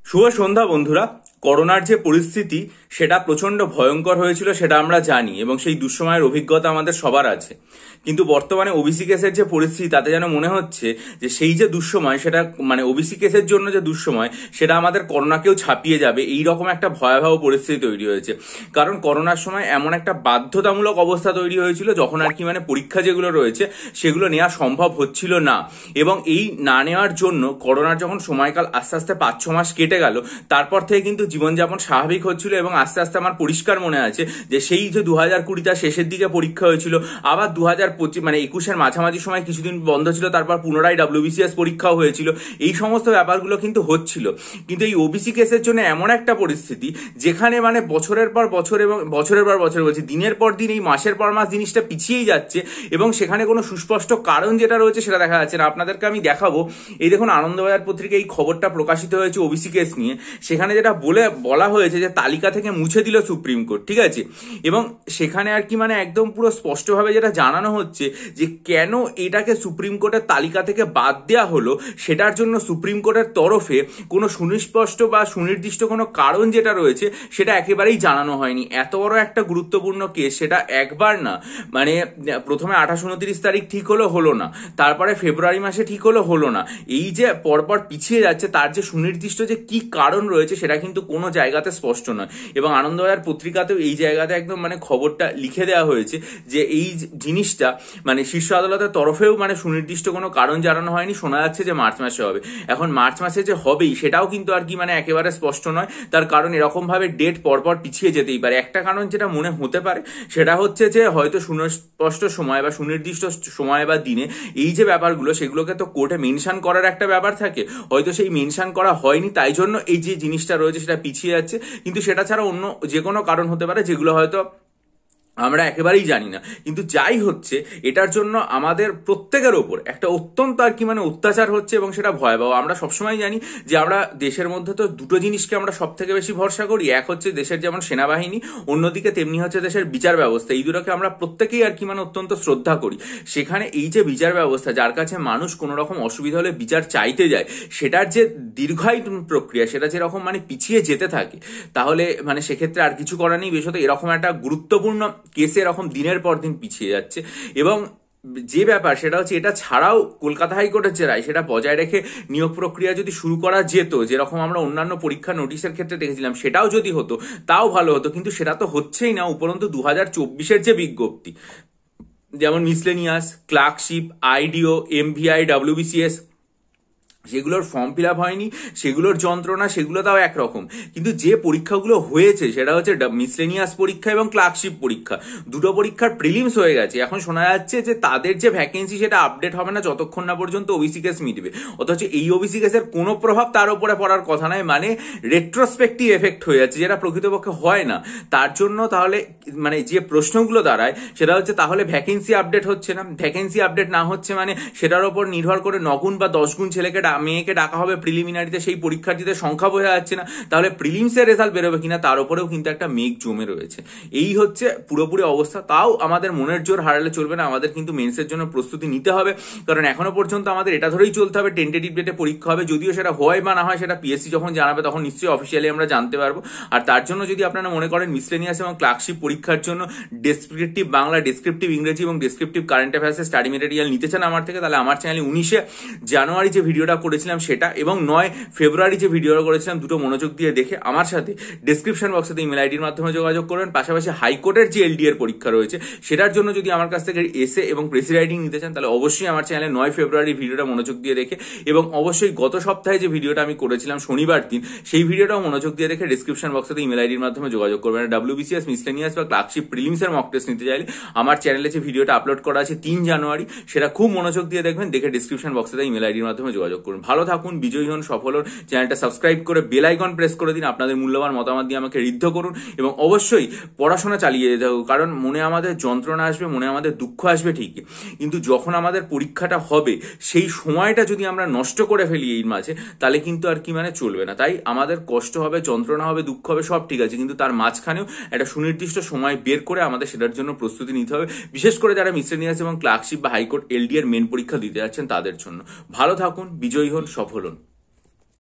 শুভ সন্ধ্যা বন্ধুরা। করোনার যে পরিস্থিতি সেটা প্রচন্ড ভয়ঙ্কর হয়েছিল সেটা আমরা জানি এবং সেই দুঃসময়ের অভিজ্ঞতা আমাদের সবার আছে। কিন্তু বর্তমানে ওবিসি কেসের যে পরিস্থিতি তাতে যেন মনে হচ্ছে যে সেই যে দুঃসময় সেটা ওবিসি কেসের জন্য যে দুঃসময় সেটা আমাদের করোনাকেও ছাপিয়ে যাবে, এই রকম একটা ভয়াবহ পরিস্থিতি তৈরি হয়েছে। কারণ করোনার সময় এমন একটা বাধ্যতামূলক অবস্থা তৈরি হয়েছিল যখন পরীক্ষা যেগুলো রয়েছে সেগুলো নেওয়া সম্ভব হচ্ছিল না, এবং এই না নেওয়ার জন্য করোনার যখন সময়কাল আস্তে আস্তে 5-6 মাস কেটে গেল, তারপর থেকে কিন্তু জীবনযাপন স্বাভাবিক হচ্ছিল এবং আস্তে আস্তে আমার পরিষ্কার মনে আছে যে সেই যে 2020 তার শেষের দিকে পরীক্ষা হয়েছিল, আবার 2021 মাঝামাঝি সময় কিছুদিন বন্ধ ছিল, তারপর পুনরায় WBCS পরীক্ষাও হয়েছিল। এই সমস্ত ব্যাপারগুলো কিন্তু হচ্ছিল। কিন্তু এই ওবিসি কেসের জন্য এমন একটা পরিস্থিতি যেখানে বছরের পর বছর এবং বছরের পর বছর বলছি দিনের পর দিন এই মাসের পর মাস জিনিসটা পিছিয়েই যাচ্ছে এবং সেখানে কোনো সুস্পষ্ট কারণ যেটা রয়েছে সেটা দেখা যাচ্ছে না। আপনাদেরকে আমি দেখাবো, এই দেখুন আনন্দবাজার পত্রিকায় এই খবরটা প্রকাশিত হয়েছে ওবিসি কেস নিয়ে। সেখানে যেটা বলা হয়েছে যে তালিকা থেকে মুছে দিল সুপ্রিম কোর্ট, ঠিক আছে। এবং সেখানে একদম পুরো স্পষ্টভাবে যেটা জানানো হচ্ছে যে কেন এটাকে সুপ্রিম কোর্টের তালিকা থেকে বাদ দেওয়া হলো, সেটার জন্য সুপ্রিম কোর্টের তরফে কোনো সুনির্দিষ্ট বা সুনির্দিষ্ট কোনো কারণ যেটা রয়েছে সেটা একেবারেই জানানো হয়নি। এত বড় একটা গুরুত্বপূর্ণ কেস, সেটা একবার না, প্রথমে 28-29 তারিখ ঠিক হলো না, তারপরে ফেব্রুয়ারি মাসে ঠিক হলো না। এই যে পরপর পিছিয়ে যাচ্ছে তার যে সুনির্দিষ্ট যে কি কারণ রয়েছে সেটা কিন্তু কোনো জায়গাতে স্পষ্ট নয়। এবং আনন্দবাজার পত্রিকাতেও এই জায়গাতে একদম খবরটা লিখে দেওয়া হয়েছে যে এই জিনিসটা শীর্ষ আদালতের তরফেও সুনির্দিষ্ট কোনো কারণ জানানো হয়নি। শোনা যাচ্ছে যে মার্চ মাসে হবে। এখন মার্চ মাসে যে হবেই সেটাও কিন্তু একেবারে স্পষ্ট নয়। তার কারণ এরকম ভাবে ডেট পরপর পিছিয়ে যেতেই পারে। একটা কারণ যেটা মনে হতে পারে সেটা হচ্ছে যে হয়তো সুস্পষ্ট সময় বা সুনির্দিষ্ট সময় বা দিনে এই যে ব্যাপারগুলো সেগুলোকে তো কোর্টে মেনশন করার একটা ব্যাপার থাকে, হয়তো সেই মেনশন করা হয়নি, তাই জন্য এই যে জিনিসটা রয়েছে সেটা পিছিয়ে যাচ্ছে। কিন্তু সেটা ছাড়া অন্য যে কোনো কারণ হতে পারে যেগুলো হয়তো আমরা একেবারেই জানি না। কিন্তু যাই হচ্ছে, এটার জন্য আমাদের প্রত্যেকের ওপর একটা অত্যন্ত অত্যাচার হচ্ছে এবং সেটা ভয়াবহ। আমরা সবসময় জানি যে আমরা দেশের মধ্যে তো দুটো জিনিসকে আমরা সব থেকে বেশি ভরসা করি, এক হচ্ছে দেশের যেমন সেনাবাহিনী, অন্যদিকে তেমনি হচ্ছে দেশের বিচার ব্যবস্থা। এই দুটোকে আমরা প্রত্যেকেই অত্যন্ত শ্রদ্ধা করি। সেখানে এই যে বিচার ব্যবস্থা, যার কাছে মানুষ কোনো রকম অসুবিধা হলে বিচার চাইতে যায়, সেটার যে দীর্ঘায়ু প্রক্রিয়া সেটা যেরকম পিছিয়ে যেতে থাকে, তাহলে সেক্ষেত্রে আর কিছু করার নেই। বিশেষত এরকম একটা গুরুত্বপূর্ণ কেসে এরকম দিনের পর দিন পিছিয়ে যাচ্ছে। এবং যে ব্যাপার সেটা হচ্ছে, এটা ছাড়াও কলকাতা হাইকোর্টের যে রায় সেটা বজায় রেখে নিয়োগ প্রক্রিয়া যদি শুরু করা যেত, যেরকম আমরা অন্যান্য পরীক্ষা নোটিশের ক্ষেত্রে দেখেছিলাম, সেটাও যদি হতো তাও ভালো হতো। কিন্তু সেটা তো হচ্ছেই না। উপরন্তু 2024-এর যে বিজ্ঞপ্তি, যেমন মিসলেনিয়াস, ক্লার্কশিপ, আইডিও, MVI, WBCS, সেগুলোর ফর্ম ফিল আপ হয়নি, সেগুলোর যন্ত্রণা, সেগুলো তাও একরকম। কিন্তু যে পরীক্ষাগুলো হয়েছে সেটা হচ্ছে মিসলেনিয়াস পরীক্ষা এবং ক্লার্কশিপ পরীক্ষা, দুটো পরীক্ষার প্রিলিমস হয়ে গেছে। এখন শোনা যাচ্ছে যে তাদের যে ভ্যাকেন্সি সেটা আপডেট হবে না যতক্ষণ না পর্যন্ত ওবিসি কেস মিটবে। অথচ এই ওবিসি কেসের কোনো প্রভাব তার উপরে পড়ার কথা নয়, রেট্রোস্পেক্টিভ এফেক্ট হয়ে যাচ্ছে, যেটা প্রকৃতপক্ষে হয় না। তার জন্য তাহলে যে প্রশ্নগুলো দাঁড়ায় সেটা হচ্ছে, তাহলে ভ্যাকেন্সি আপডেট হচ্ছে না, ভ্যাকেন্সি আপডেট না হচ্ছে সেটার উপর নির্ভর করে 9 গুণ বা 10 গুণ মেয়েকে ডাকা হবে প্রিলিমিনারিতে, সেই পরীক্ষার্থীদের সংখ্যা বোঝা যাচ্ছে না, তাহলে প্রিলিমসের রেজাল্ট বেরোবে কিনা তার উপরেও কিন্তু একটা মেঘ জমে রয়েছে। এই হচ্ছে পুরোপুরি অবস্থা। তাও আমাদের মনের জোর হারালে চলবে না, আমাদের কিন্তু মেন্সের জন্য প্রস্তুতি নিতে হবে। কারণ এখনো পর্যন্ত আমাদের এটা ধরেই চলতে হবে টেন্টেটিভ ডেটে পরীক্ষা হবে। যদিও সেটা হয় বা না হয় সেটা পিএসসি যখন জানাবে তখন নিশ্চয়ই অফিসিয়ালি আমরা জানতে পারবো। আর তার জন্য যদি আপনারা মনে করেন মিসলেনিয়াস এবং ক্লার্কশিপ পরীক্ষার জন্য ডেসক্রিপটিভ বাংলা, ডেসক্রিপটিভ ইংরেজি এবং ডেসক্রিপটিভ কারেন্ট অ্যাফেয়ার্সের স্টাডি মেটেরিয়াল নিতে চান আমার থেকে, তাহলে আমার চ্যানেলে 19 জানুয়ারি যে ভিডিওটা করেছিলাম সেটা এবং 9 ফেব্রুয়ারি যে ভিডিওটা করেছিলাম, দুটো মনোযোগ দিয়ে দেখে আমার সাথে ডেসক্রিপশন বক্সে ইমেল আইডির মাধ্যমে যোগাযোগ করবেন। পাশাপাশি হাইকোর্টের যে LD এর পরীক্ষা রয়েছে সেটার জন্য যদি আমার কাছ থেকে এসে এবং প্রেসি রাইটিং নিতে চান, তাহলে অবশ্যই আমার চ্যানেলে 9 ফেব্রুয়ারি ভিডিওটা মনোযোগ দিয়ে দেখে, এবং অবশ্যই গত সপ্তাহে যে ভিডিওটা আমি করেছিলাম শনিবার দিন, সেই ভিডিওটাও মনোযোগ দিয়ে দেখে ডেসক্রিপশন বক্সে ইমেল আইডির মাধ্যমে যোগাযোগ করবেন। WBCS, মিসলেনিয়াস বা ক্লার্কশিপ প্রিলিমসের মক টেস্ট নিতে চাইলে আমার চ্যানেলে যে ভিডিওটা আপলোড করা আছে 3 জানুয়ারি, সেটা খুব মনোযোগ দিয়ে দেখবেন, দেখে ডেসক্রিপশন বক্সে ইমেল আইডির মাধ্যমে যোগাযোগ করুন। ভালো থাকুন, বিজয়ী হন, সফল হন। চ্যানেলটা সাবস্ক্রাইব করে বেল আইকন প্রেস করে দিন। আপনাদের মূল্যবান মতামত দিয়ে আমাকে ঋদ্ধ করুন এবং অবশ্যই পড়াশোনা চালিয়ে যেতে হবে। কারণ মনে আমাদের যন্ত্রণা আসবে, মনে আমাদের দুঃখ আসবে ঠিকই, কিন্তু যখন আমাদের পরীক্ষাটা হবে সেই সময়টা যদি আমরা নষ্ট করে ফেলি এই মাঝে, তাহলে কিন্তু আর চলবে না। তাই আমাদের কষ্ট হবে, যন্ত্রণা হবে, দুঃখ হবে, সব ঠিক আছে, কিন্তু তার মাঝখানেও একটা সুনির্দিষ্ট সময় বের করে আমাদের সেটার জন্য প্রস্তুতি নিতে হবে। বিশেষ করে যারা মিসলেনিয়াস এবং ক্লার্কশিপ বা হাইকোর্ট LD এর মেন পরীক্ষা দিতে যাচ্ছেন তাদের জন্য। ভালো থাকুন, বিজয়ী হন, সফল হন।